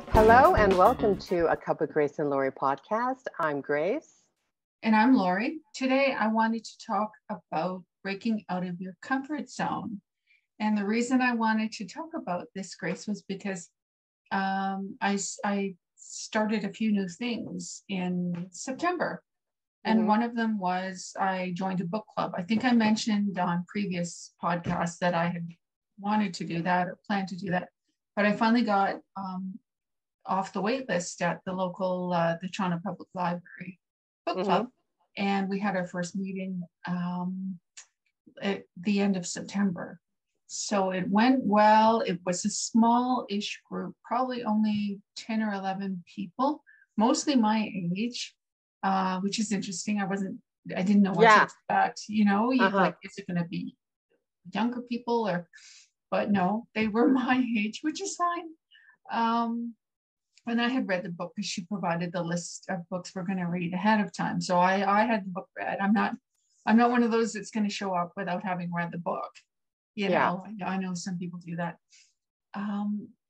Hello and welcome to a Cup of Grace and Lori podcast. I'm Grace. And I'm Lori. Today I wanted to talk about breaking out of your comfort zone. And the reason I wanted to talk about this, Grace, was because I started a few new things in September. And one of them was I joined a book club. I think I mentioned on previous podcasts that I had wanted to do that or planned to do that. But I finally got off the wait list at the local, the Toronto Public Library book club. And we had our first meeting at the end of September. So it went well. It was a small-ish group, probably only 10 or 11 people, mostly my age, which is interesting. I didn't know what to expect, like, is it going to be younger people but no, they were my age, which is fine. And I had read the book because she provided the list of books we're going to read ahead of time. So I had the book read. I'm not one of those that's going to show up without having read the book. I know some people do that.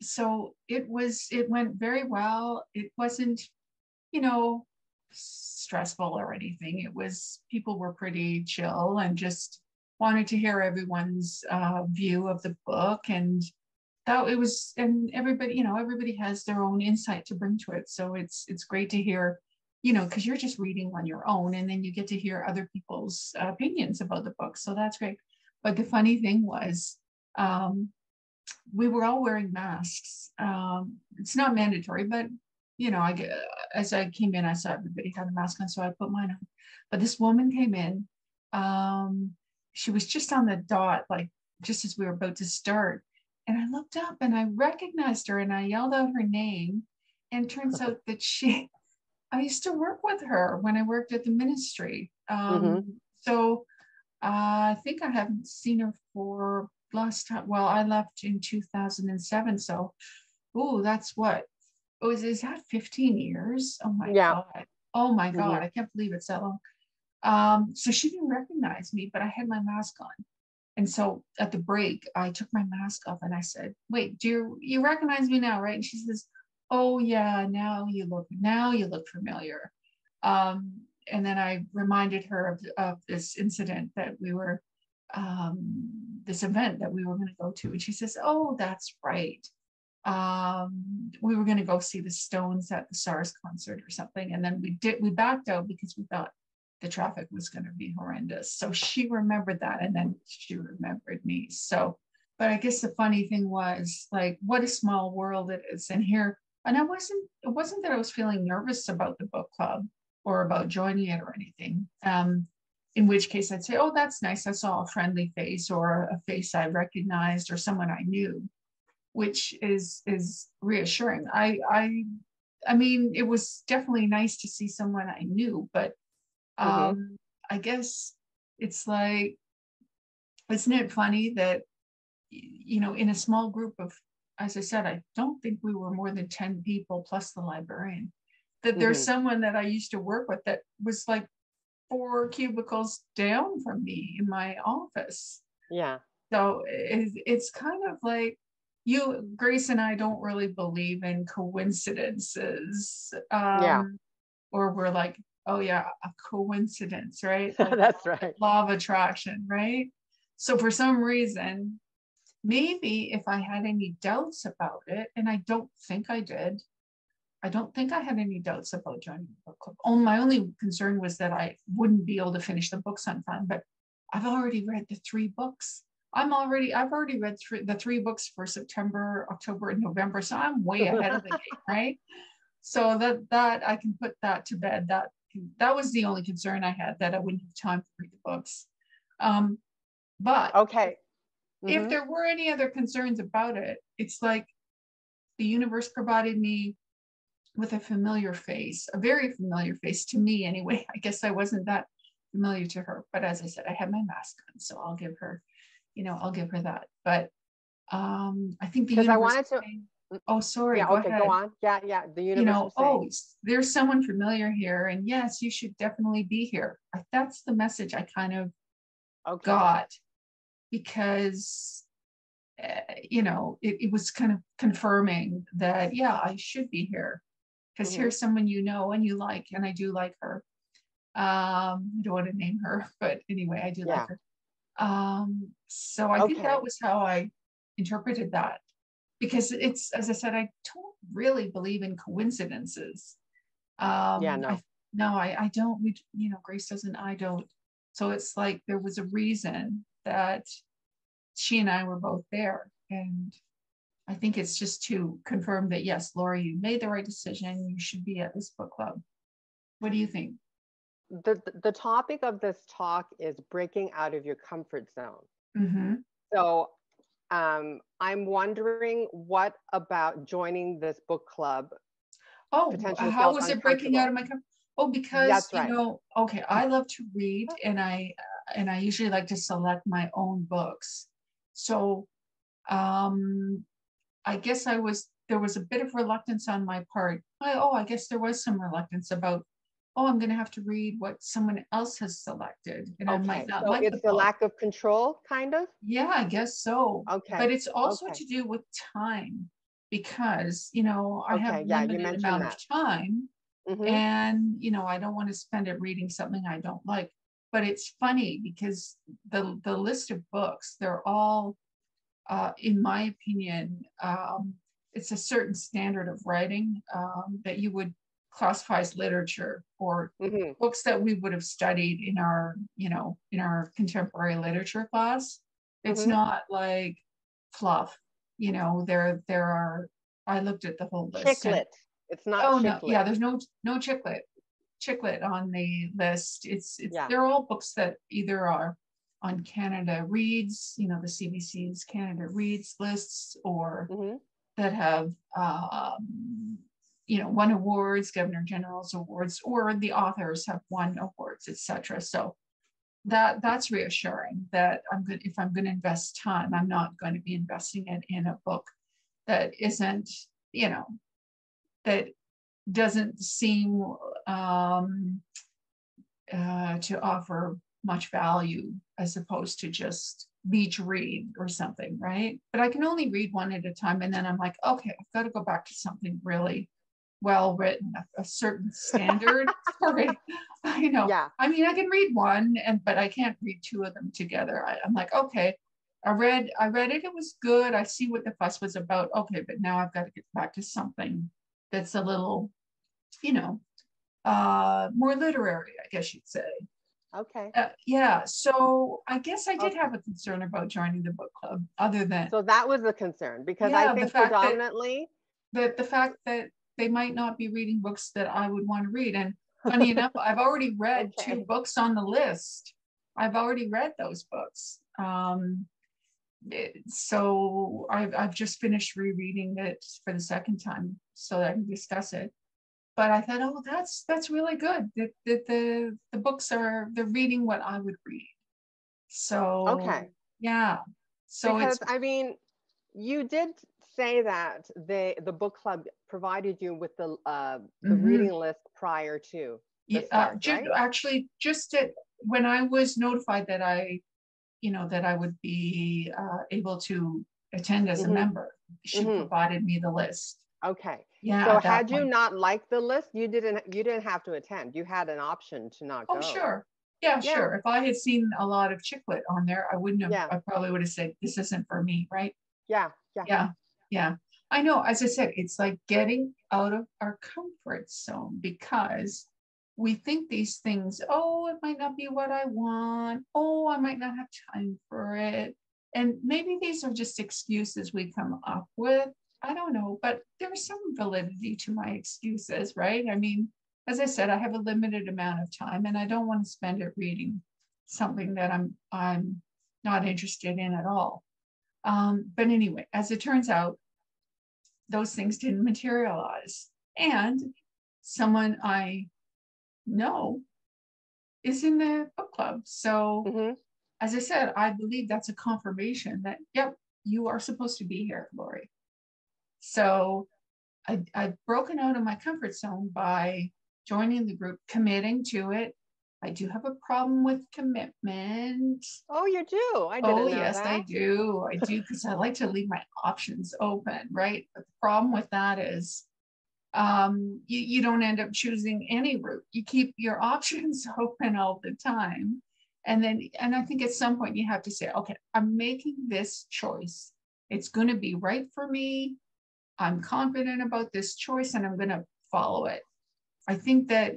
So it went very well. It wasn't, stressful or anything. It was, people were pretty chill and just wanted to hear everyone's view of the book. And that it was, and everybody has their own insight to bring to it. So it's great to hear, because you're just reading on your own and then you get to hear other people's opinions about the book. So that's great. But the funny thing was, we were all wearing masks. It's not mandatory, but as I came in, I saw everybody had a mask on, so I put mine on. But this woman came in. She was just on the dot, like just as we were about to start. And I looked up and I recognized her and I yelled out her name. And turns out that I used to work with her when I worked at the ministry. So I think I haven't seen her for last time. Well, I left in 2007. So, that's what? Is that 15 years? Oh my God. Oh my God. I can't believe it's that long. So she didn't recognize me, but I had my mask on. And so at the break, I took my mask off and I said, wait, do you recognize me now, right? And she says, oh yeah, now you look familiar. And then I reminded her of this incident that we were, this event that we were going to go to. And she says, oh, that's right. We were going to go see the Stones at the SARS concert or something. And then we backed out because we thought the traffic was going to be horrendous. So she remembered that. And then she remembered me. So, but I guess the funny thing was, like, what a small world it is. And it wasn't that I was feeling nervous about the book club or about joining it or anything. In which case I'd say, oh, that's nice. I saw a friendly face or a face I recognized or someone I knew, which is reassuring. I mean, it was definitely nice to see someone I knew, but I guess it's like, isn't it funny that, in a small group of, as I said, I don't think we were more than 10 people plus the librarian, that there's someone that I used to work with that was like 4 cubicles down from me in my office. Yeah. So it's kind of like, Grace and I don't really believe in coincidences. Or we're like, oh yeah, a coincidence, right? Like, that's right. Law of attraction, right? So for some reason, maybe if I had any doubts about it, and I don't think I did, I don't think I had any doubts about joining the book club. My only concern was that I wouldn't be able to finish the books on time, but I've already read the 3 books. I've already read the 3 books for September, October, and November. So I'm way ahead of the game, right? So that I can put that to bed. That was the only concern I had, that I wouldn't have time to read the books. But okay. If there were any other concerns about it, it's like the universe provided me with a familiar face, a very familiar face to me anyway. I guess I wasn't that familiar to her, but as I said, I had my mask on, so I'll give her that. But I think the universe, I wanted to. Oh, sorry. Yeah. Go Okay. ahead. Go on. Yeah. The universe. There's someone familiar here, and yes, you should definitely be here. That's the message I kind of got, because it was kind of confirming that, yeah, I should be here because here's someone and you like, and I do like her. I don't want to name her, but anyway, I do like her. So I think that was how I interpreted that, because it's, as I said, I don't really believe in coincidences. No. I don't. Grace doesn't. I don't. So it's like there was a reason that she and I were both there, and I think it's just to confirm that, yes, Lori, you made the right decision. You should be at this book club. What do you think? The topic of this talk is breaking out of your comfort zone. Mm-hmm. So I'm wondering, what about joining this book club? Oh, how was it breaking out of my comfort? Oh, because that's right. Okay, I love to read, and I usually like to select my own books. So I guess there was a bit of reluctance on my part. I guess there was some reluctance about, I'm going to have to read what someone else has selected, and I might not like it's the lack of control, kind of. Yeah, I guess so. Okay, but it's also to do with time, because I have limited amount of time, and I don't want to spend it reading something I don't like. But it's funny because the list of books, they're all, in my opinion, it's a certain standard of writing that you would classify as literature, or books that we would have studied in our contemporary literature class. It's not like fluff. There are, I looked at the whole list. Chicklet. It's not. Oh no, yeah, there's no chicklet on the list. They're all books that either are on Canada Reads, the CBC's Canada Reads lists, or that have won awards, Governor General's awards, or the authors have won awards, etc. So that's reassuring that if I'm going to invest time, I'm not going to be investing it in a book that isn't, that doesn't seem to offer much value, as opposed to just beach read or something, right? But I can only read one at a time, and then I'm like, okay, I've got to go back to something really well written, a certain standard. Sorry, I know. Yeah. I mean, I can read one, but I can't read two of them together. I'm like, okay, I read it. It was good. I see what the fuss was about. Okay, but now I've got to get back to something that's a little, more literary, I guess you'd say. Okay. Yeah. So I guess I did have a concern about joining the book club, other than. So that was the concern, because I think predominantly the fact that they might not be reading books that I would want to read. And funny enough, I've already read 2 books on the list. I've already read those books. So I've just finished rereading it for the second time so that I can discuss it. But I thought, that's really good. The books they're reading what I would read. So yeah. So because you did say that the book club provided you with the reading list prior to the start, right? Actually, when I was notified that I would be able to attend as a member, she provided me the list. Okay. Yeah. So had you not liked the list, you didn't have to attend. You had an option to not go. Oh, sure. Yeah, sure. If I had seen a lot of chicklet on there, I wouldn't have. Yeah. I probably would have said, this isn't for me, right? Yeah. I know. As I said, it's like getting out of our comfort zone, because we think these things, it might not be what I want. I might not have time for it. And maybe these are just excuses we come up with. I don't know, but there's some validity to my excuses, right? I mean, as I said, I have a limited amount of time, and I don't want to spend it reading something that I'm not interested in at all. But anyway, as it turns out, those things didn't materialize. And someone I know is in the book club. So as I said, I believe that's a confirmation that, yep, you are supposed to be here, Lori. So I've broken out of my comfort zone by joining the group, committing to it, I do have a problem with commitment. Oh, you do? I Oh, didn't know yes, I that. do. I do, because I like to leave my options open, right? But the problem with that is you don't end up choosing any route. You keep your options open all the time. And I think at some point you have to say, okay, I'm making this choice. It's going to be right for me. I'm confident about this choice and I'm going to follow it. I think that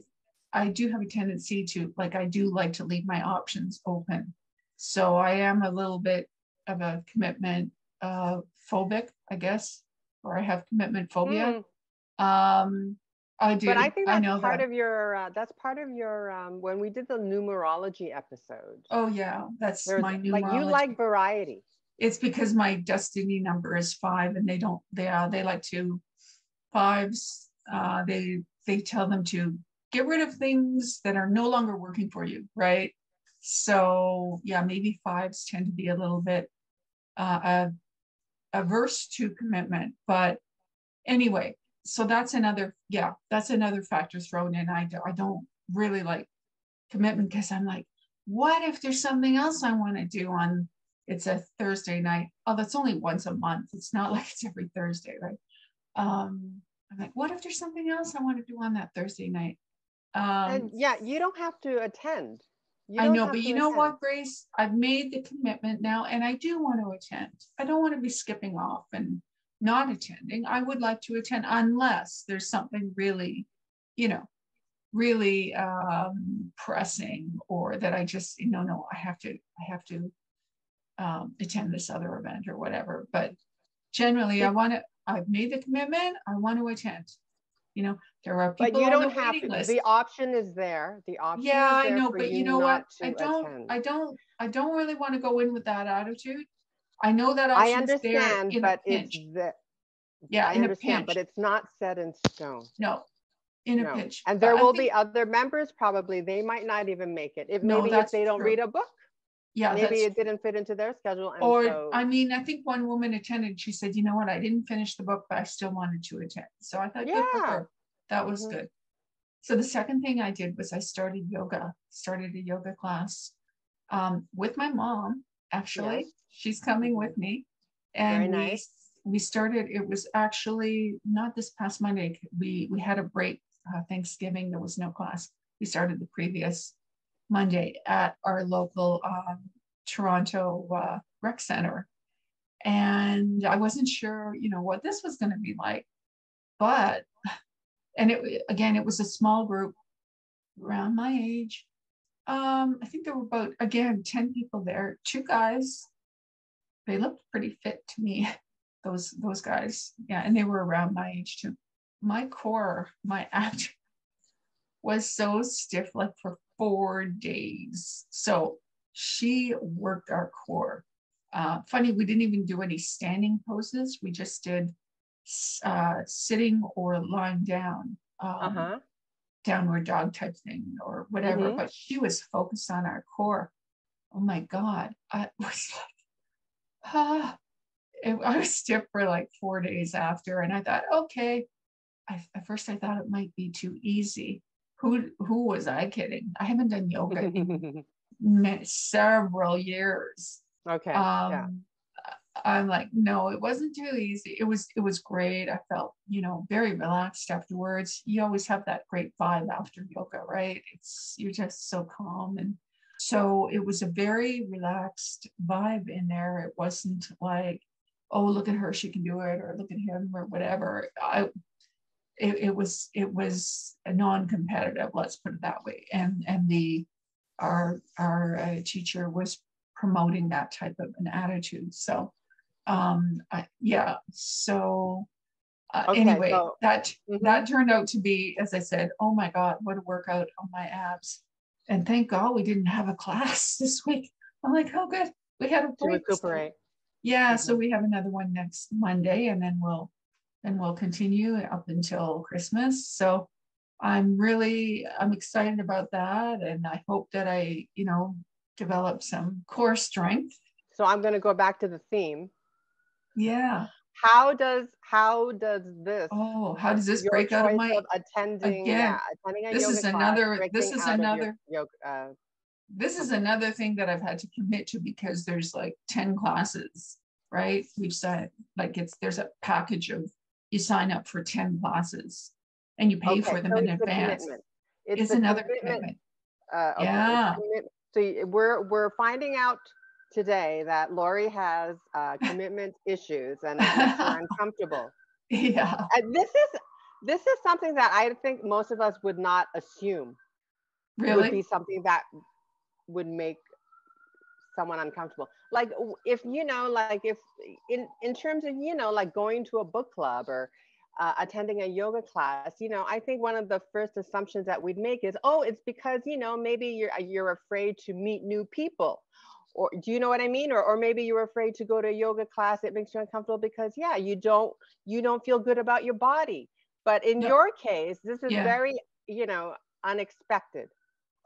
I do have a tendency to, like, I do like to leave my options open. So I am a little bit of a commitment phobic, I guess, or I have commitment phobia. I do. But I think I that's know part that. of your when we did the numerology episode. Oh yeah, that's There's my like, you like numerology. variety. It's because my destiny number is 5, and they like to fives. They tell them to get rid of things that are no longer working for you, right? So yeah, maybe fives tend to be a little bit averse to commitment. But anyway, so that's another factor thrown in. I don't really like commitment, because I'm like, what if there's something else I want to do on, it's a Thursday night. Oh, that's only once a month. It's not like it's every Thursday, right? I'm like, what if there's something else I want to do on that Thursday night? And yeah, you don't have to attend. You I don't know, have but to you know attend. what, Grace? I've made the commitment now, and I do want to attend. I don't want to be skipping off and not attending. I would like to attend unless there's something really, really pressing, or that I just, no, I have to attend this other event or whatever. But generally, I've made the commitment. I want to attend. There are But people you on the don't have waiting to. list. The option is there. The option Yeah, is I there know, for but you you know what? not to attend. I don't really want to go in with that attitude. I know that I option's there understand, in a but pinch. I In a understand, but pinch. it's not set in stone. No, in a No. pinch. And But there I will think, be other members, probably. They might not even make it. no, If that's they don't true. read a book, Yeah, maybe that's it didn't fit into their schedule. And Or, so, I mean, I think one woman attended, she said, you know what, I didn't finish the book, but I still wanted to attend. So I thought, good for yeah. her. That was good. So the second thing I did was I started a yoga class with my mom, actually. Yes. She's coming with me. And Very nice. we started, it was actually not this past Monday. We had a break, Thanksgiving, there was no class. We started the previous Monday at our local Toronto rec center. And I wasn't sure, what this was going to be like. But, and it was a small group around my age. I think there were about, again, 10 people there, 2 guys. They looked pretty fit to me, those guys. Yeah, and they were around my age too. My core, my abdomen was so stiff, like for 4 days. So she worked our core. Funny, we didn't even do any standing poses. We just did sitting or lying down, downward dog type thing or whatever. But she was focused on our core. Oh my God. I was like, I was stiff for like 4 days after. And I thought, okay. At first I thought it might be too easy. Who was I kidding? I haven't done yoga in several years. Okay. I'm like, no, it wasn't too easy. It was great. I felt, very relaxed afterwards. You always have that great vibe after yoga, right? You're just so calm. And so it was a very relaxed vibe in there. It wasn't like, oh, look at her, she can do it, or look at him, or whatever. It was a non-competitive, let's put it that way. And our teacher was promoting that type of an attitude. So anyway, so, that turned out to be, as I said, oh my God, what a workout on my abs. And thank God we didn't have a class this week. I'm like, oh good, we had a break to recuperate. So, so we have another one next Monday, and then we'll continue up until Christmas. So I'm excited about that. And I hope that I, develop some core strength. So I'm going to go back to the theme. Yeah. how does this, Oh, how does this your break out of choice my, of attending, again, attending a this yoga is class, another, breaking out of your yoga this is comfort zone? another thing that I've had to commit to, because there's like 10 classes, right? We've said like there's a package of, you sign up for 10 classes and you pay Okay, for them so in it's the advance. commitment. It's It's the another commitment. commitment. Okay, it's Yeah. commitment. So we're finding out today that Lori has commitment issues, and it makes her uncomfortable. Yeah. And this is something that I think most of us would not assume would be Really? something that would make someone uncomfortable. Like if like if in terms of like going to a book club or attending a yoga class, I think one of the first assumptions that we'd make is, oh, it's because maybe you're afraid to meet new people, or do you know what I mean? Or maybe you're afraid to go to a yoga class. It makes you uncomfortable because you don't feel good about your body. But in No. your case, this is Yeah. very unexpected.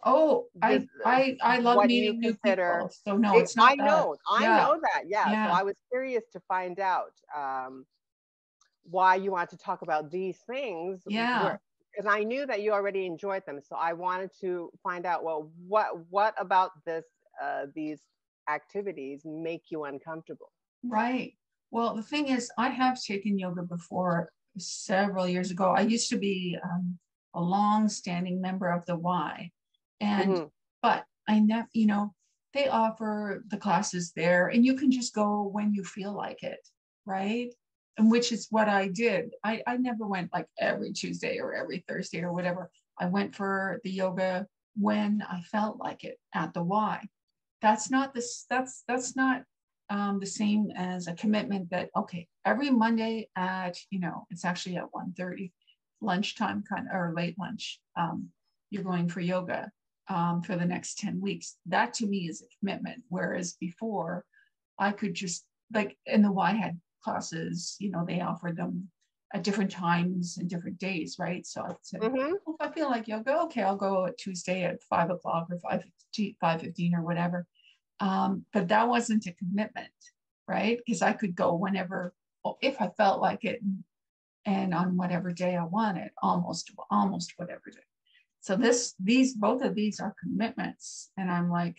Oh, This I love what you meeting new consider. people. So no, it's not that. I Yeah. know that. Yeah. So Yeah. I was curious to find out why you want to talk about these things, Yeah. because I knew that you already enjoyed them. So I wanted to find out, well, what about these activities make you uncomfortable? Right. Well, the thing is, I have taken yoga before several years ago. I used to be a long-standing member of the Y, and Hmm. but I never, they offer the classes there, and you can just go when you feel like it, right? And which is what I did. I never went like every Tuesday or every Thursday or whatever. I went for the yoga when I felt like it at the Y. That's not this. That's not the same as a commitment that, okay, every Monday at, it's actually at 1:30 lunchtime, kind of, or late lunch, you're going for yoga for the next 10 weeks. That to me is a commitment. Whereas before I could just, like in the Y had classes, they offered them at different times and different days, right? So I said, Hmm. well, if I feel like yoga, okay, I'll go at Tuesday at 5 o'clock or 5:15 or whatever. But that wasn't a commitment, right? Because I could go whenever, if I felt like it, and on whatever day I wanted, almost whatever day. So both of these are commitments, and I'm like,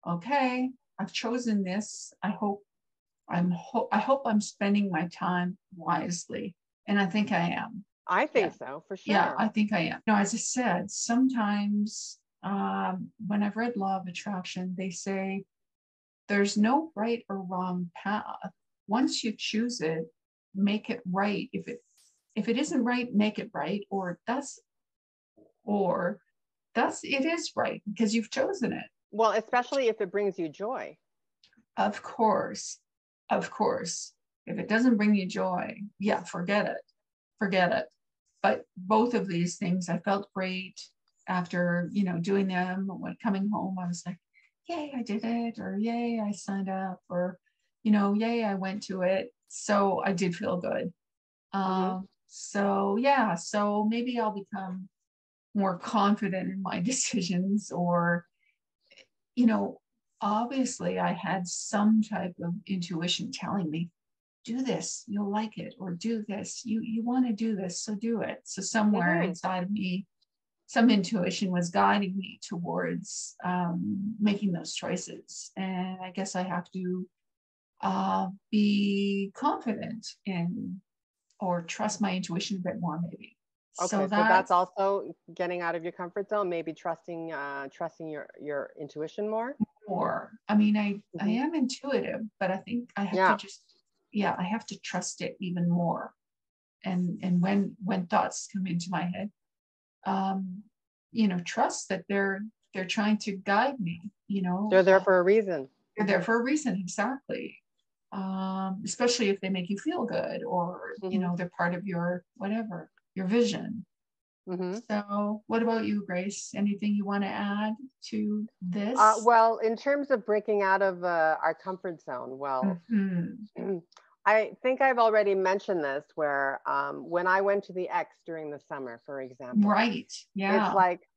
okay, I've chosen this. I hope I'm spending my time wisely, and I think I am. I Yeah, think so, for yeah, sure. I think I am. No, as I said, sometimes when I've read Law of Attraction, they say there's no right or wrong path. Once you choose it, make it right. If it isn't right, make it right, or it is right because you've chosen it. Well, especially if it brings you joy. Of course, of course. If it doesn't bring you joy, yeah, forget it. Forget it. But both of these things, I felt great after, doing them. When coming home, I was like, yay, I did it, or yay, I signed up, or, yay, I went to it. So I did feel good. Hmm. So yeah, so maybe I'll become more confident in my decisions, or, you know, obviously I had some type of intuition telling me, do this, you'll like it, or do this, you want to do this, so do it. So somewhere Hmm. inside of me, some intuition was guiding me towards making those choices. And I guess I have to be confident in, or trust my intuition a bit more, maybe. So Okay, so that's that's also getting out of your comfort zone, maybe trusting your intuition more. more. I mean, I Hmm. am intuitive, but I think I have to Yeah. just, yeah, I have to trust it even more. And when thoughts come into my head, um, trust that they're trying to guide me. They're there for a reason. They're there for a reason, exactly. Especially if they make you feel good, or Hmm. they're part of your whatever, your vision. Hmm. So what about you, Grace? Anything you want to add to this? Well, in terms of breaking out of our comfort zone, well, Mhm. I think I've already mentioned this, where when I went to the X during the summer, for example, Right. it's Yeah. like,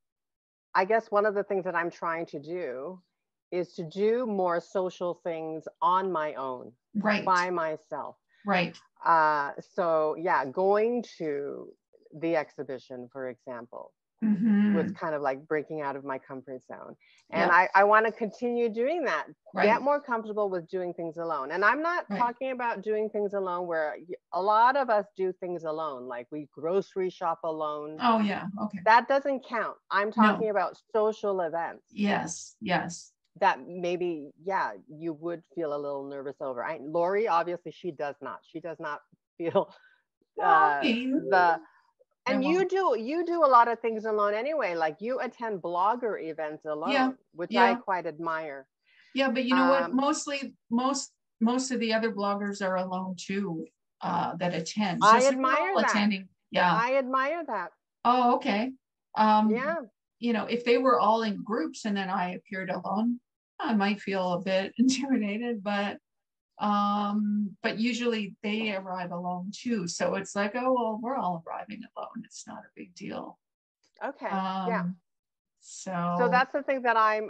I guess one of the things that I'm trying to do is to do more social things on my own, Right. by myself. Right. So yeah, going to the exhibition, for example, was Mm-hmm. kind of like breaking out of my comfort zone. And Yep. I want to continue doing that, get Right. more comfortable with doing things alone. And I'm not Right. talking about doing things alone where a lot of us do things alone, like we grocery shop alone. Oh yeah. Okay. That doesn't count. I'm No. talking about social events Yes. Yes. that maybe, yeah, you would feel a little nervous over. Lori, obviously, she does not feel Well, okay. the, I and won't. you do a lot of things alone anyway. Like you attend blogger events Yeah. alone, which I Yeah. quite admire. Yeah. But you know what? Um, Mostly, most of the other bloggers are alone too, that attend. So I it's like we're admire all that. attending. Yeah. I admire that. Oh, okay. Um, Yeah. if they were all in groups and then I appeared alone, I might feel a bit intimidated, but usually they arrive alone too. So it's like, oh well, we're all arriving alone. It's not a big deal. Okay. Yeah. Um, So so that's the thing that I'm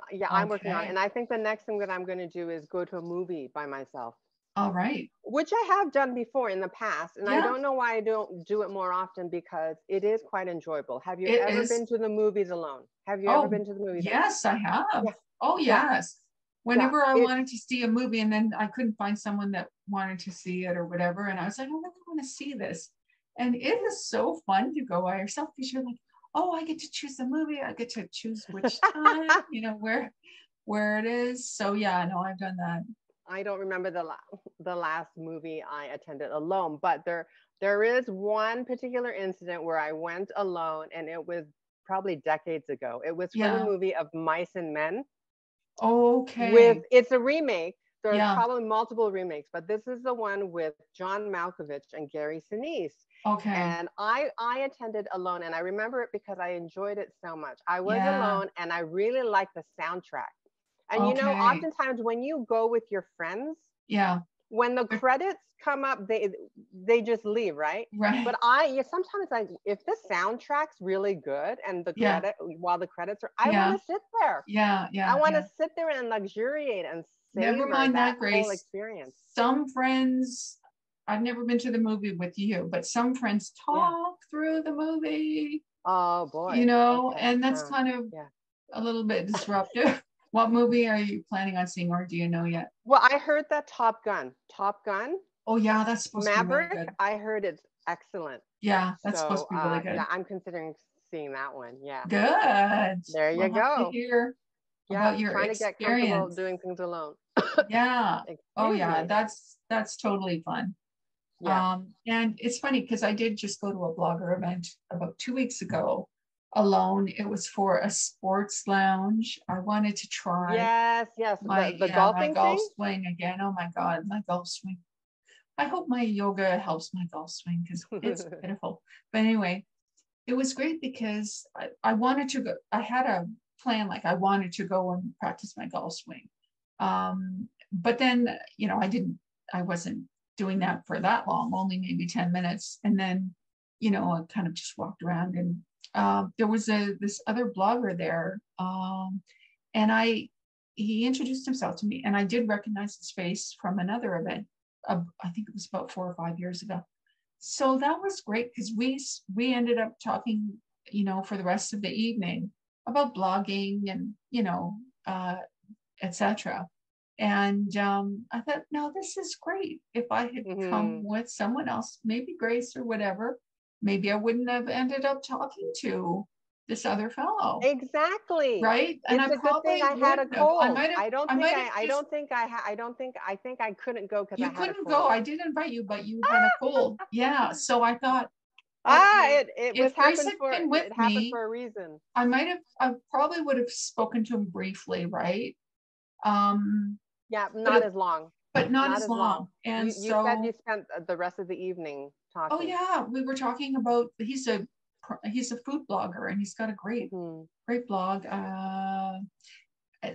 working on. okay. And I think the next thing that I'm going to do is go to a movie by myself, All right. which I have done before in the past. And I Yeah, don't know why I don't do it more often because it is quite enjoyable. Have you it ever is. been to the movies alone? Have you ever Oh, been to the movies alone? yes, I have. Yeah. Oh, Yeah. yes. Yeah. Whenever I It's wanted to see a movie and then I couldn't find someone that wanted to see it or whatever, and I was like, I really want to see this. And it is so fun to go by yourself because you're like, oh, I get to choose the movie. I get to choose which time, where it is. So yeah, no, I've done that. I don't remember the last movie I attended alone, but there is one particular incident where I went alone, and it was probably decades ago. It was for the Yeah. movie of Mice and Men. Okay. It's a remake. There's Yeah. probably multiple remakes, but this is the one with John Malkovich and Gary Sinise. Okay. And I attended alone, and I remember it because I enjoyed it so much. I was Yeah. alone, and I really liked the soundtrack. And Okay. oftentimes when you go with your friends, Yeah. when the credits come up, they just leave, right? Right. But sometimes, like, if the soundtrack's really good and Yeah. while the credits are, I want Yeah. to sit there. Yeah. I Yeah. want to Yeah. sit there and luxuriate and Never savor mind that that, whole Grace. experience. Some friends, I've never been to the movie with you, but some friends Yeah. talk through the movie, Oh boy. Okay. and that's kind of Yeah. a little bit disruptive. What movie are you planning on seeing, or do you know yet? Well, I heard that Top Gun, Oh, yeah, that's supposed to be really Maverick, good. I heard it's excellent. Yeah, that's supposed So, to be really yeah, good. I'm considering seeing that one. Yeah. Good. There you We'll have to go. hear Yeah. about your Trying to get comfortable experience. doing things alone. Yeah. Oh, Excuse yeah, me. that's totally fun. Yeah. And it's funny because I did just go to a blogger event about 2 weeks ago alone. It was for a sports lounge. I wanted to try Yes. Yes. The my golfing golf thing. swing again. Oh my God, my golf swing. I hope my yoga helps my golf swing because it's pitiful. But anyway, it was great because I wanted to go. I had a plan, like I wanted to go and practice my golf swing. But then, I wasn't doing that for that long, only maybe 10 minutes. And then, I kind of just walked around and there was this other blogger there. And he introduced himself to me and I did recognize his face from another event. I think it was about 4 or 5 years ago. So that was great because we ended up talking, for the rest of the evening about blogging and, etc. And I thought, no, this is great. If I had come Hmm. with someone else, maybe Grace or whatever, maybe I wouldn't have ended up talking to this other fellow, Exactly. right? And It's I a good thing probably I had a wouldn't have. I cold. might have. I might have just. I think I couldn't go because I You had a couldn't go. cold. I did invite you, but you had a cold. Yeah. So I thought, okay, if Grace had been with it happened me, for a reason. I probably would have spoken to him briefly, right? Um, Yeah, but not as long. not Not as as long. long. And You said you so, spent the rest of the evening oh talking. yeah, we were talking about he's a food blogger and he's got a Hmm. great blog.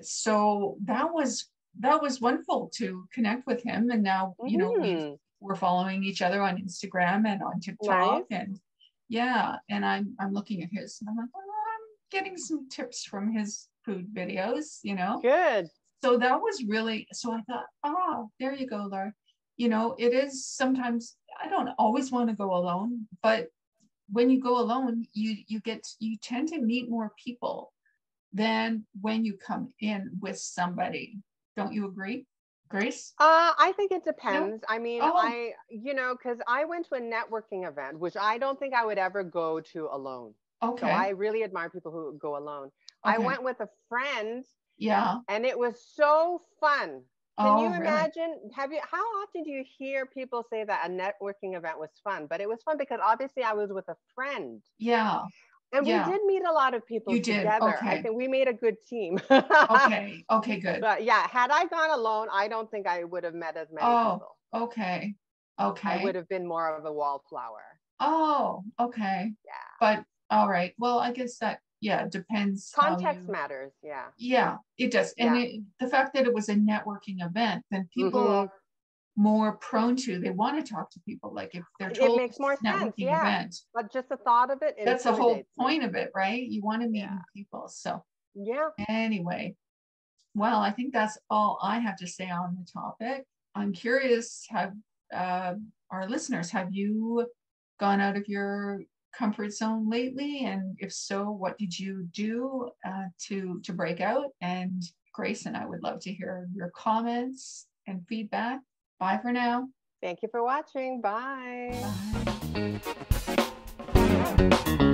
So that was wonderful to connect with him. And now, Hmm. we're following each other on Instagram and on TikTok. Nice. And yeah, and I'm looking at his and I'm like, oh, I'm getting some tips from his food videos. Good. So that was really, so I thought, oh, there you go, Laura. you know, it is sometimes, I don't always want to go alone, but when you go alone, you tend to meet more people than when you come in with somebody. Don't you agree, Grace? I think it Yeah. depends. I mean, Oh, because I went to a networking event, which I don't think I would ever go to alone. So okay. I really admire people who go alone. I Okay. went with a friend Yeah. and it was so fun. Can Oh, you really? imagine? How often do you hear people say that a networking event was fun? But it was fun because obviously I was with a friend. Yeah. And we Yeah. did meet a lot of people You did. together. I Okay. think we made a good team. Okay. Okay, good. But yeah, had I gone alone, I don't think I would have met as many Oh, people. okay. I would Okay. have been more of a wallflower. Oh, okay. Yeah. But all right. Well, I guess that, yeah, depends how Context you, matters. Yeah. yeah, it does. And Yeah. the fact that it was a networking event, then people Hmm. are more prone to, they want to talk to people. Like if they're It told makes it's more a sense. networking Yeah. event, But just the thought of it that's the whole intimidates me. point of it, right? You want to meet Yeah. new people. So Yeah. anyway, well, I think that's all I have to say on the topic. I'm curious, have uh, our listeners, have you gone out of your comfort zone lately? And if so, what did you do to break out? And Grace and I would love to hear your comments and feedback. Bye for now. Thank you for watching. Bye. Bye.